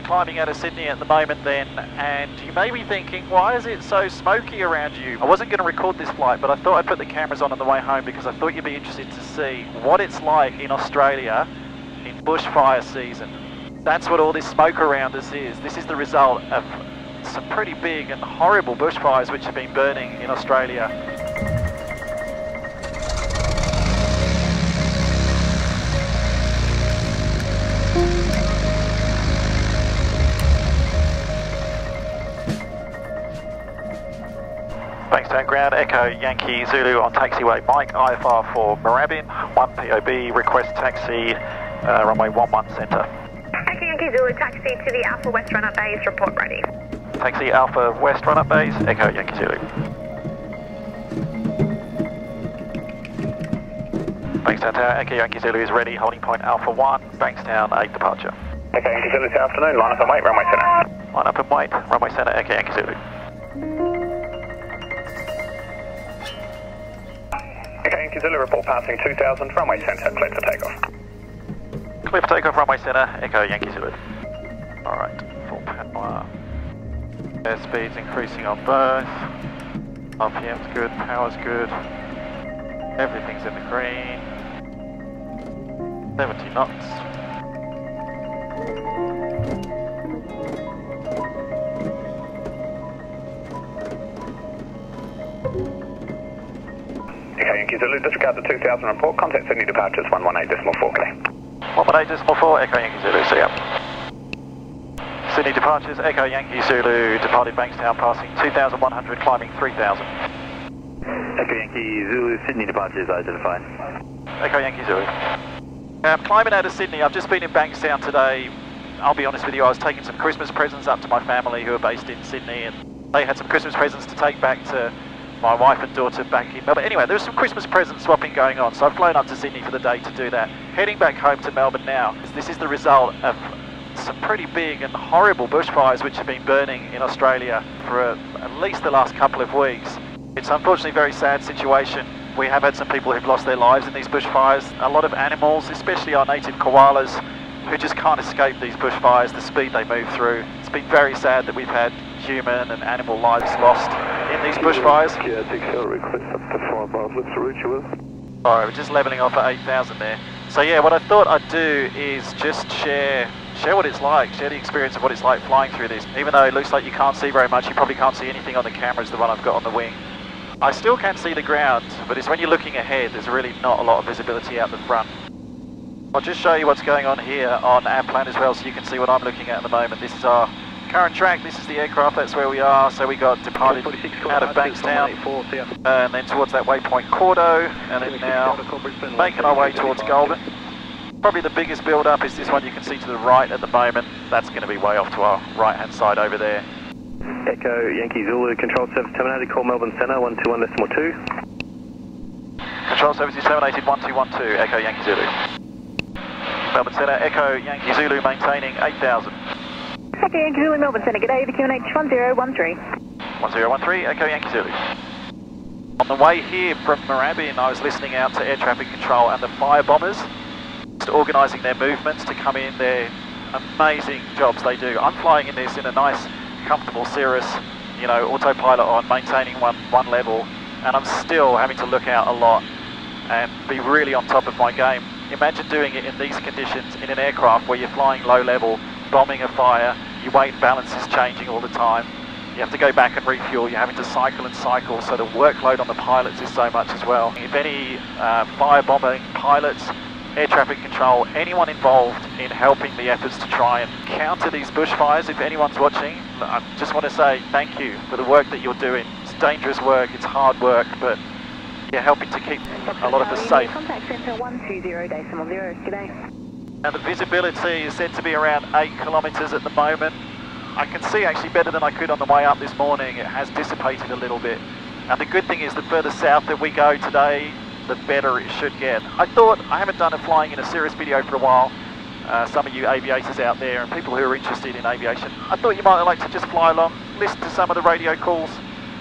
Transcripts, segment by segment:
climbing out of Sydney at the moment then, and you may be thinking, why is it so smoky around you? I wasn't going to record this flight, but I thought I'd put the cameras on the way home because I thought you'd be interested to see what it's like in Australia in bushfire season. That's what all this smoke around us is. This is the result of some pretty big and horrible bushfires which have been burning in Australia. Bankstown ground, Echo Yankee Zulu on taxiway Mike, IFR for Moorabbin, 1 POB, request taxi, runway 11 centre. Echo Yankee Zulu, taxi to the Alpha West run-up bays, report ready. Taxi Alpha West run-up bays, Echo Yankee Zulu. Bankstown Tower, Echo Yankee Zulu is ready, holding point Alpha 1, Bankstown 8 departure. Echo Yankee Zulu this afternoon, line up and wait, runway centre. Line up and wait, runway centre, Echo Yankee Zulu. Echo Yankee Zulu, report passing 2000, runway centre, clear for takeoff. Clear for takeoff, runway centre, Echo Yankee Zulu. Alright, full power. Airspeed's increasing on both. RPM's good, power's good. Everything's in the green. 70 knots. Echo Yankee Zulu, disregard the 2000 report, contact Sydney departures 118.4K. 118.4, Echo Yankee Zulu, see ya. Sydney departures, Echo Yankee Zulu, departed Bankstown, passing 2,100, climbing 3,000. Echo Yankee Zulu, Sydney departures identified. Echo Yankee Zulu. I'm climbing out of Sydney. I've just been in Bankstown today. I'll be honest with you, I was taking some Christmas presents up to my family who are based in Sydney, and they had some Christmas presents to take back to my wife and daughter back in Melbourne. Anyway, there was some Christmas present swapping going on, so I've flown up to Sydney for the day to do that. Heading back home to Melbourne now. This is the result of some pretty big and horrible bushfires which have been burning in Australia for at least the last couple of weeks. It's unfortunately a very sad situation. We have had some people who've lost their lives in these bushfires. A lot of animals, especially our native koalas, who just can't escape these bushfires, the speed they move through. It's been very sad that we've had human and animal lives lost in these bushfires. Yeah, take your request up to 4 miles, let's reach you with. Alright, we're just levelling off at 8,000 there. So yeah, what I thought I'd do is just share what it's like, share the experience of what it's like flying through this. Even though it looks like you can't see very much, you probably can't see anything on the cameras, the one I've got on the wing. I still can see the ground, but it's when you're looking ahead, there's really not a lot of visibility out the front. I'll just show you what's going on here on our plan as well, so you can see what I'm looking at the moment. This is our current track, this is the aircraft, that's where we are. So we got departed out of Bankstown, and then towards that waypoint Cordo, and then now making our way towards Goulburn. Probably the biggest build-up is this one you can see to the right at the moment. That's going to be way off to our right-hand side over there. Echo Yankee Zulu, control service terminated, call Melbourne Centre, 121.2. Control service is terminated, 1212, Echo Yankee Zulu. Melbourne Centre, Echo Yankee Zulu maintaining 8,000. Echo Yankee Zulu, Melbourne Centre, g'day, the QNH 1013. 1013, Echo Yankee Zulu. On the way here from Moorabbin, I was listening out to air traffic control and the fire bombers, just organising their movements to come in. They're amazing jobs they do. I'm flying in this in a nice, comfortable Cirrus, you know, autopilot on, maintaining one level, and I'm still having to look out a lot and be really on top of my game. Imagine doing it in these conditions in an aircraft where you're flying low level, bombing a fire, your weight and balance is changing all the time. You have to go back and refuel, you're having to cycle and cycle, so the workload on the pilots is so much as well. If any fire bombing pilots, air traffic control, anyone involved in helping the efforts to try and counter these bushfires, if anyone's watching, I just want to say thank you for the work that you're doing. It's dangerous work, it's hard work, but you're helping to keep a lot of us safe. Contact centre 120.0, g'day. Now the visibility is said to be around 8 kilometres at the moment. I can see actually better than I could on the way up this morning. It has dissipated a little bit. And the good thing is the further south that we go today, the better it should get. I thought, I haven't done a flying in a Cirrus video for a while. Some of you aviators out there and people who are interested in aviation, I thought you might like to just fly along, listen to some of the radio calls,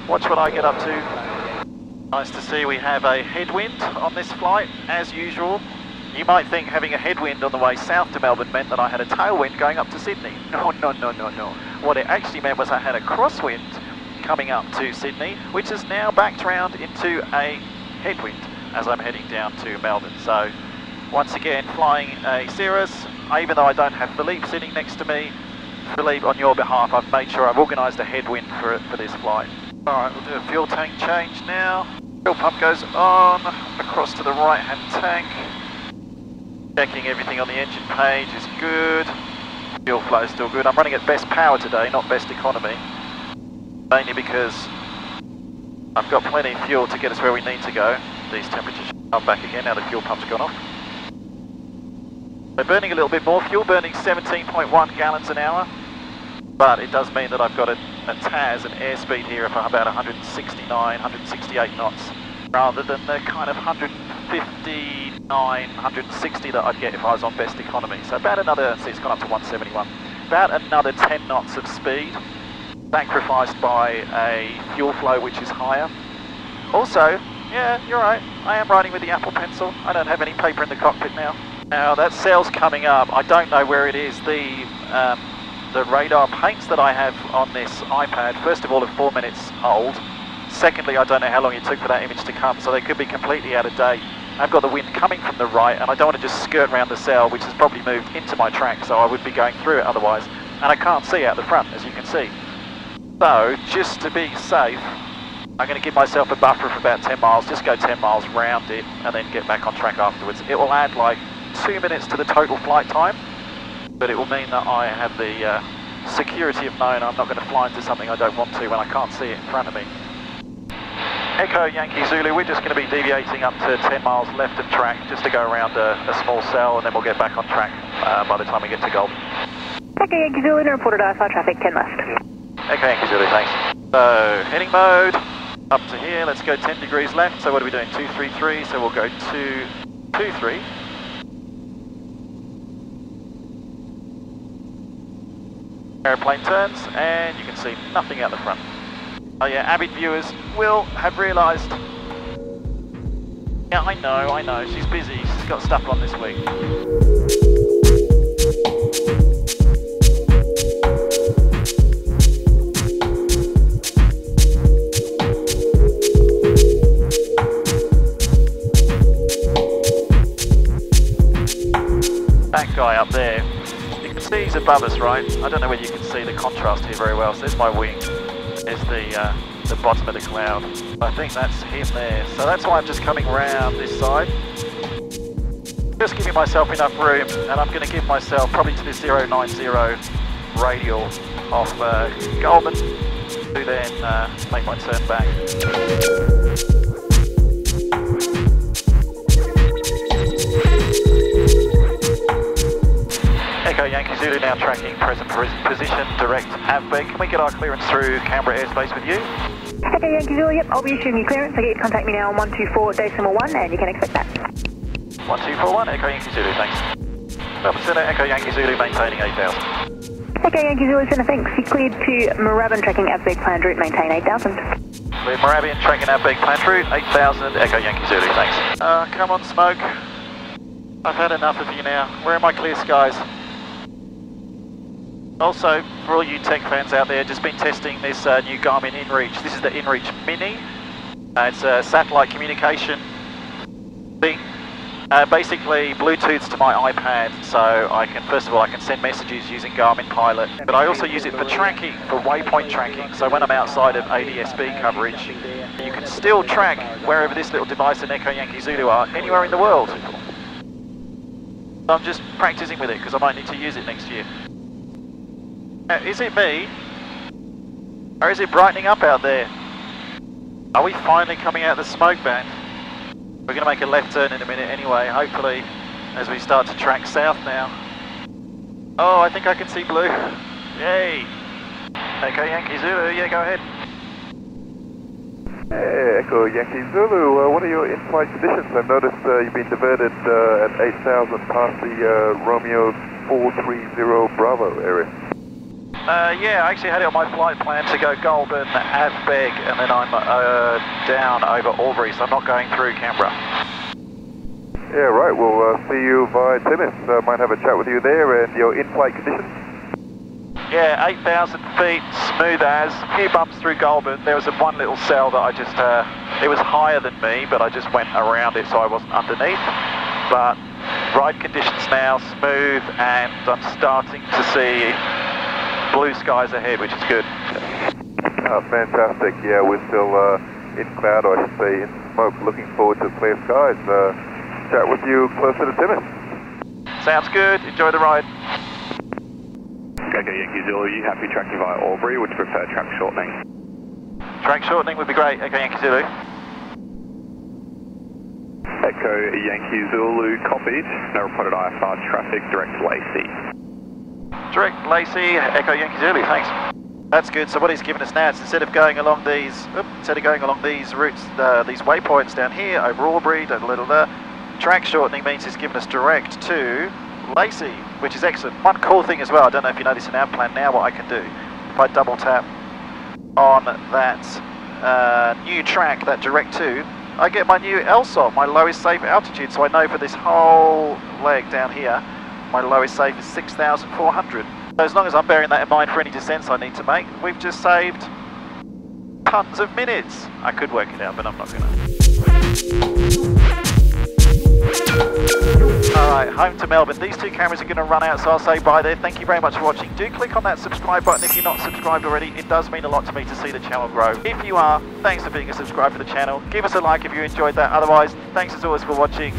watch what I get up to. Nice to see we have a headwind on this flight, as usual. You might think having a headwind on the way south to Melbourne meant that I had a tailwind going up to Sydney. No. What it actually meant was I had a crosswind coming up to Sydney, which has now backed around into a headwind as I'm heading down to Melbourne. So once again, flying a Cirrus, even though I don't have Philippe sitting next to me. Philippe, on your behalf, I've made sure I've organised a headwind for this flight. Alright, we'll do a fuel tank change now. Fuel pump goes on, across to the right hand tank. Checking everything on the engine page is good. Fuel flow is still good. I'm running at best power today, not best economy. Mainly because I've got plenty of fuel to get us where we need to go. These temperatures should come back again now the fuel pump's gone off. We're burning a little bit more fuel, burning 17.1 gallons an hour. But it does mean that I've got a TAS, an airspeed here of about 169, 168 knots, rather than the kind of 159, 160 that I'd get if I was on best economy. So about another, see it's gone up to 171, about another 10 knots of speed, sacrificed by a fuel flow which is higher. Also, yeah, you're right, I am riding with the Apple Pencil. I don't have any paper in the cockpit now. Now that cell's coming up, I don't know where it is. The radar paints that I have on this iPad, first of all, are 4 minutes old. Secondly, I don't know how long it took for that image to come, so they could be completely out of date. I've got the wind coming from the right, and I don't want to just skirt around the cell, which has probably moved into my track, so I would be going through it otherwise. And I can't see out the front, as you can see. So, just to be safe, I'm going to give myself a buffer of about 10 miles, just go 10 miles round it, and then get back on track afterwards. It will add like 2 minutes to the total flight time, but it will mean that I have the security of knowing I'm not going to fly into something I don't want to when I can't see it in front of me. Echo Yankee Zulu, we're just going to be deviating up to 10 miles left of track just to go around a small cell, and then we'll get back on track by the time we get to Gold. Echo Yankee Zulu, reported IFR traffic 10 left. Echo Yankee Zulu, thanks. So, heading mode, up to here, let's go 10 degrees left, so what are we doing, 233, so we'll go 223. Airplane turns, and you can see nothing out the front. Oh yeah, avid viewers will have realised. Yeah, I know, she's busy, she's got stuff on this week. That guy up there, you can see he's above us, right? I don't know whether you can see the contrast here very well. So there's my wing, there's the bottom of the cloud. I think that's him there. So that's why I'm just coming round this side. Just giving myself enough room, and I'm going to give myself probably to the 090 radial off Goulburn to then make my turn back. Echo Yankee Zulu now tracking present position, direct AVBEG. Can we get our clearance through Canberra airspace with you? Echo Yankee Zulu, yep, I'll be issuing you clearance. So get you to contact me now on 124.1 and you can expect that. 1241, Echo Yankee Zulu, thanks. Melbourne Centre, Echo Yankee Zulu maintaining 8000. Echo Yankee Zulu Centre, thanks. You cleared to Moorabbin tracking AVBEG planned route, maintain 8000. Cleared Moorabbin tracking AVBEG planned route, 8000, Echo Yankee Zulu, thanks. Come on, smoke. I've had enough of you now. Where are my clear skies? Also, for all you tech fans out there, just been testing this new Garmin InReach. This is the InReach Mini. It's a satellite communication thing. Basically, Bluetooths to my iPad, so I can, first of all, I can send messages using Garmin Pilot, but I also use it for tracking, for waypoint tracking. So when I'm outside of ADSB coverage, you can still track wherever this little device and Echo Yankee Zulu are, anywhere in the world. So I'm just practicing with it because I might need to use it next year. Is it me? Or is it brightening up out there? Are we finally coming out of the smoke band? We're going to make a left turn in a minute anyway, hopefully, as we start to track south now. Oh, I think I can see blue. Yay! Echo Yankee Zulu, yeah, go ahead. Hey, Echo Yankee Zulu, what are your in-flight conditions? I've noticed you've been diverted at 8000 past the Romeo 430 Bravo area. Yeah, I actually had it on my flight plan to go Goulburn, AVBEG, and then I'm down over Albury, so I'm not going through Canberra. Yeah, right. We'll see you via Timmins. Might have a chat with you there and your in-flight conditions. Yeah, 8,000 feet, smooth as, a few bumps through Goulburn. There was one little cell that I just, it was higher than me, but I just went around it so I wasn't underneath. But ride conditions now, smooth, and I'm starting to see blue skies ahead, which is good. Oh, fantastic. Yeah, we're still in cloud, or I should say in smoke, looking forward to clear skies. Chat with you closer to Timmins. Sounds good. Enjoy the ride. Okay, Yankee Zulu, you happy tracking via Albury? Would you prefer track shortening? Track shortening would be great. Okay, Yankee Zulu. Echo Yankee Zulu, copied. No reported IFR traffic, direct Lacey. Direct Lacey, Echo Yankee Zulu, thanks. That's good. So what he's given us now is instead of going along these routes, these waypoints down here over Albury, track shortening means he's given us direct to Lacey, which is excellent. One cool thing as well, I don't know if you notice in our plan now what I can do. If I double tap on that new track, that direct to, I get my new LSOT, my lowest safe altitude. So I know for this whole leg down here, my lowest safe is 6,400. So as long as I'm bearing that in mind for any descents I need to make, we've just saved tons of minutes. I could work it out, but I'm not going to. Alright, home to Melbourne. These two cameras are going to run out, so I'll say bye there. Thank you very much for watching. Do click on that subscribe button if you're not subscribed already. It does mean a lot to me to see the channel grow. If you are, thanks for being a subscriber to the channel. Give us a like if you enjoyed that. Otherwise, thanks as always for watching.